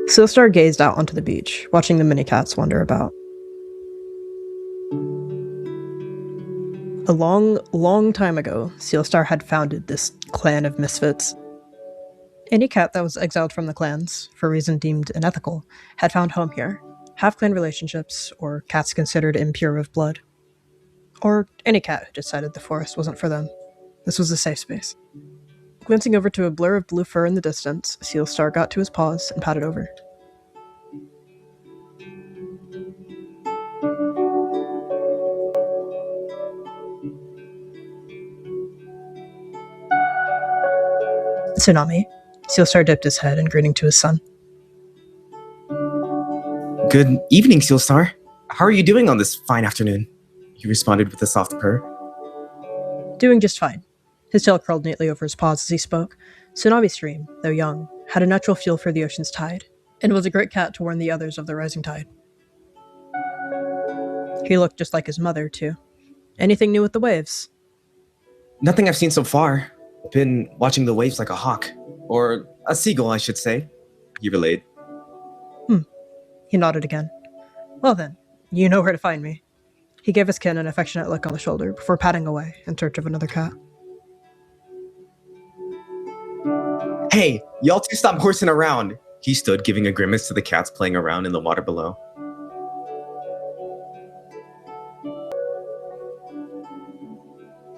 Sealstar gazed out onto the beach, watching the mini cats wander about. A long, long time ago, Sealstar had founded this clan of misfits. Any cat that was exiled from the clans, for a reason deemed unethical, had found home here. Half-clan relationships, or cats considered impure of blood. Or any cat who decided the forest wasn't for them. This was a safe space. Glancing over to a blur of blue fur in the distance, Sealstar got to his paws and patted over. Tsunami. Sealstar dipped his head in greeting to his son. Good evening, Sealstar. How are you doing on this fine afternoon? He responded with a soft purr. Doing just fine. His tail curled neatly over his paws as he spoke. Tsunami Stream, though young, had a natural feel for the ocean's tide, and was a great cat to warn the others of the rising tide. He looked just like his mother, too. Anything new with the waves? Nothing I've seen so far. Been watching the waves like a hawk. Or a seagull, I should say. He relayed. He nodded again. Well then, you know where to find me. He gave his kin an affectionate lick on the shoulder before patting away in search of another cat. Hey, y'all two stop horsing around. He stood, giving a grimace to the cats playing around in the water below.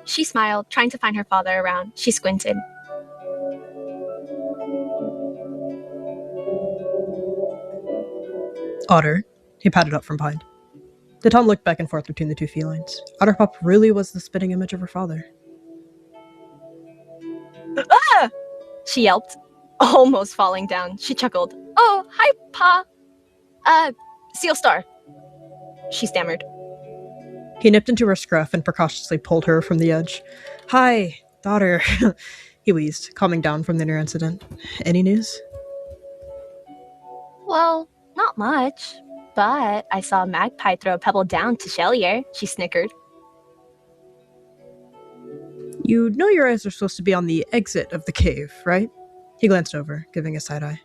She smiled, trying to find her father around. She squinted. Otter. He patted up from behind. The Tom looked back and forth between the two felines. Otterpup really was the spitting image of her father. Ah! She yelped, almost falling down. She chuckled. Oh, hi, Pa. Sealstar. She stammered. He nipped into her scruff and precautiously pulled her from the edge. Hi, daughter. He wheezed, calming down from the near incident. Any news? Well, not much. But I saw Magpie throw a pebble down to Shellier. She snickered. You know your eyes are supposed to be on the exit of the cave, right? He glanced over, giving a side eye.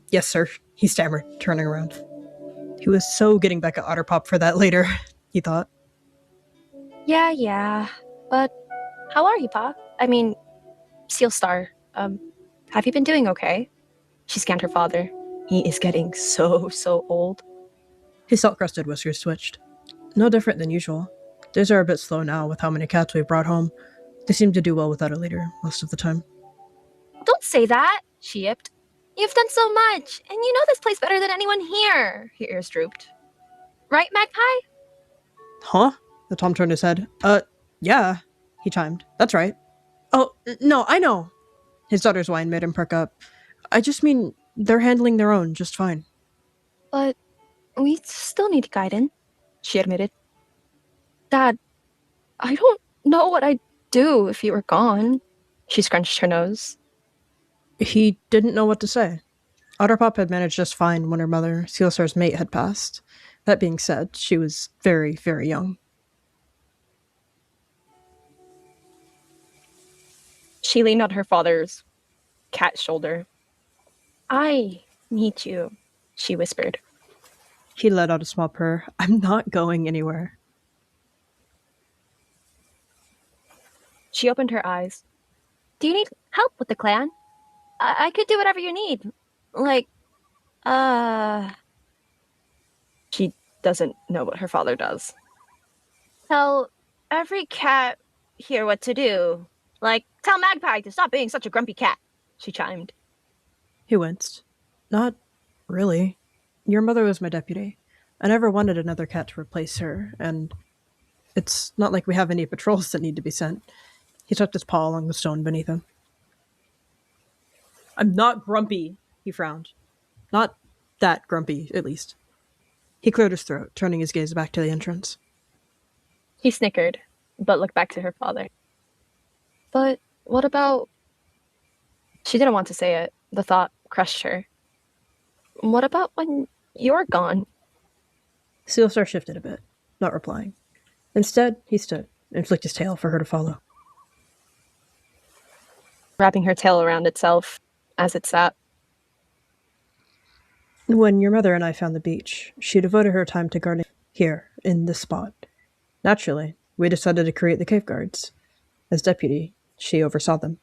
Yes, sir, he stammered, turning around. He was so getting back at Otterpop for that later, he thought. Yeah. But how are you, Pa? I mean, Sealstar, have you been doing okay? She scanned her father. He is getting so old. His salt-crusted whiskers twitched. No different than usual. Days are a bit slow now with how many cats we've brought home. They seem to do well without a leader most of the time. Don't say that, she yipped. You've done so much, and you know this place better than anyone here. Her ears drooped. Right, Magpie? Huh? The Tom turned his head. Yeah, he chimed. That's right. Oh, no, I know. His daughter's whine made him perk up. I just mean, they're handling their own just fine. But we still need guidance, she admitted. Dad, I don't know what I'd do if you were gone. She scrunched her nose. He didn't know what to say. Otterpop had managed just fine when her mother, Sealstar's mate, had passed. That being said, she was very, very young. She leaned on her father's cat shoulder. I need you, she whispered. He let out a small purr. I'm not going anywhere. She opened her eyes. Do you need help with the clan? I could do whatever you need. Like, She doesn't know what her father does. Tell every cat here what to do. Like, tell Magpie to stop being such a grumpy cat, she chimed. He winced. Not really. Your mother was my deputy. I never wanted another cat to replace her, and it's not like we have any patrols that need to be sent. He tucked his paw along the stone beneath him. I'm not grumpy, he frowned. Not that grumpy, at least. He cleared his throat, turning his gaze back to the entrance. He snickered, but looked back to her father. But what about... She didn't want to say it. The thought crushed her. What about when you're gone? Sealstar shifted a bit, not replying. Instead, he stood and flicked his tail for her to follow. Wrapping her tail around itself as it sat. When your mother and I found the beach, she devoted her time to guarding here, in this spot. Naturally, we decided to create the cave guards. As deputy, she oversaw them.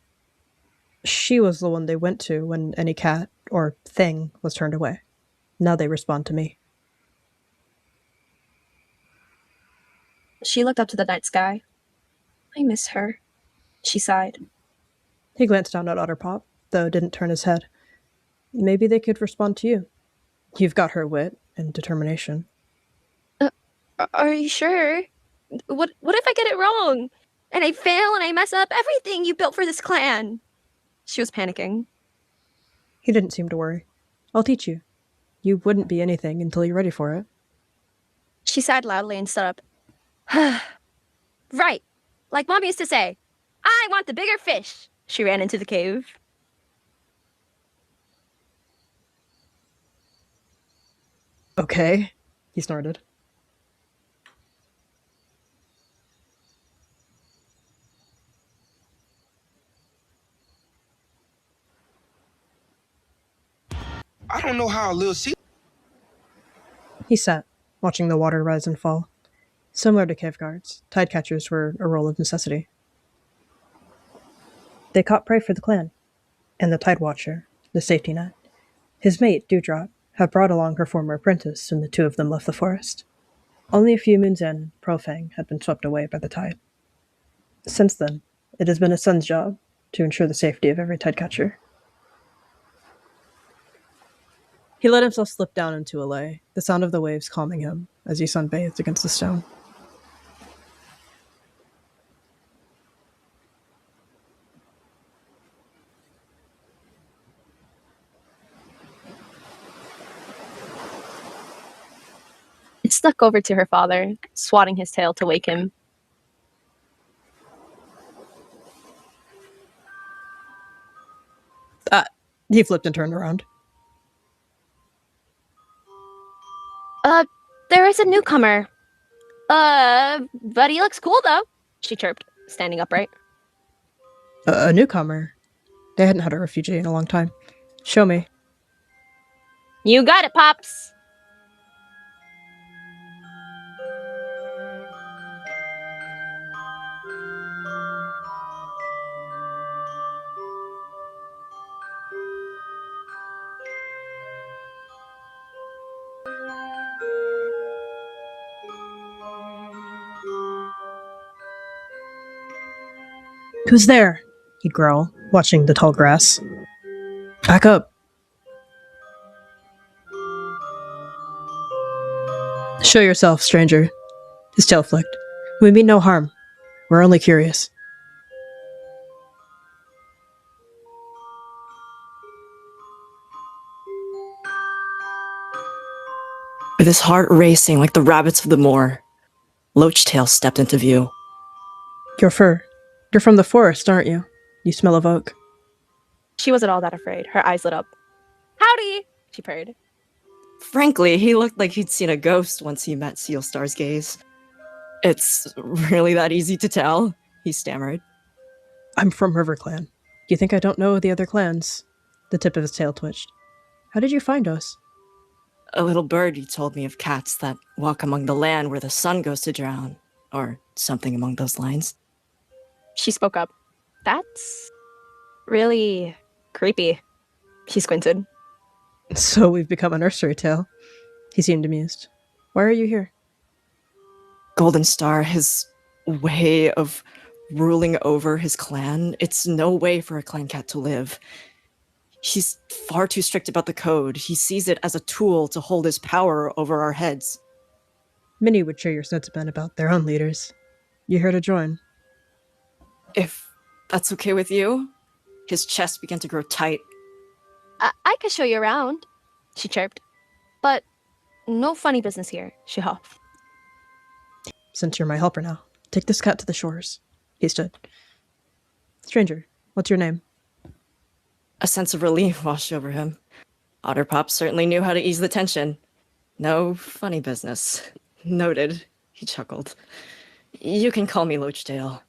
She was the one they went to when any cat or thing was turned away. Now they respond to me. She looked up to the night sky. I miss her, she sighed. He glanced down at Otterpop, though didn't turn his head. Maybe they could respond to you. You've got her wit and determination. Are you sure? What if I get it wrong? And I fail and I mess up everything you built for this clan? She was panicking. He didn't seem to worry. I'll teach you. You wouldn't be anything until you're ready for it. She sighed loudly and stood up. Right. Like Mom used to say, I want the bigger fish. She ran into the cave. Okay, he snorted. I don't know how a little sea. He sat, watching the water rise and fall. Similar to cave guards, tide catchers were a role of necessity. They caught prey for the clan, and the tide watcher, the safety net. His mate, Dewdrop, had brought along her former apprentice, and the two of them left the forest. Only a few moons in, Profang had been swept away by the tide. Since then, it has been his son's job to ensure the safety of every tide catcher. He let himself slip down into a lay, the sound of the waves calming him as he sunbathed against the stone. It snuck over to her father, swatting his tail to wake him. He flipped and turned around. There is a newcomer. But he looks cool though, she chirped, standing upright. A newcomer? They hadn't had a refugee in a long time. Show me. You got it, Pops! Who's there? He'd growl, watching the tall grass. Back up. Show yourself, stranger. His tail flicked. We mean no harm. We're only curious. With his heart racing like the rabbits of the moor, Loachtail stepped into view. Your fur. You're from the forest, aren't you? You smell of oak. She wasn't all that afraid. Her eyes lit up. Howdy, she purred. Frankly, he looked like he'd seen a ghost once he met Sealstar's gaze. It's really that easy to tell, he stammered. I'm from RiverClan. Do you think I don't know the other clans? The tip of his tail twitched. How did you find us? A little birdie told me of cats that walk among the land where the sun goes to drown, or something along those lines. She spoke up. That's really creepy. She squinted. So we've become a nursery tale. He seemed amused. Why are you here? Golden Star, his way of ruling over his clan, it's no way for a clan cat to live. He's far too strict about the code. He sees it as a tool to hold his power over our heads. Many would share your sentiment about their own leaders. You here to join? If that's okay with you? His chest began to grow tight. I could show you around, she chirped. But no funny business here, she huffed. Since you're my helper now, take this cat to the shores. He stood. Stranger, what's your name? A sense of relief washed over him. Otterpop certainly knew how to ease the tension. No funny business. Noted, he chuckled. You can call me Loachtail.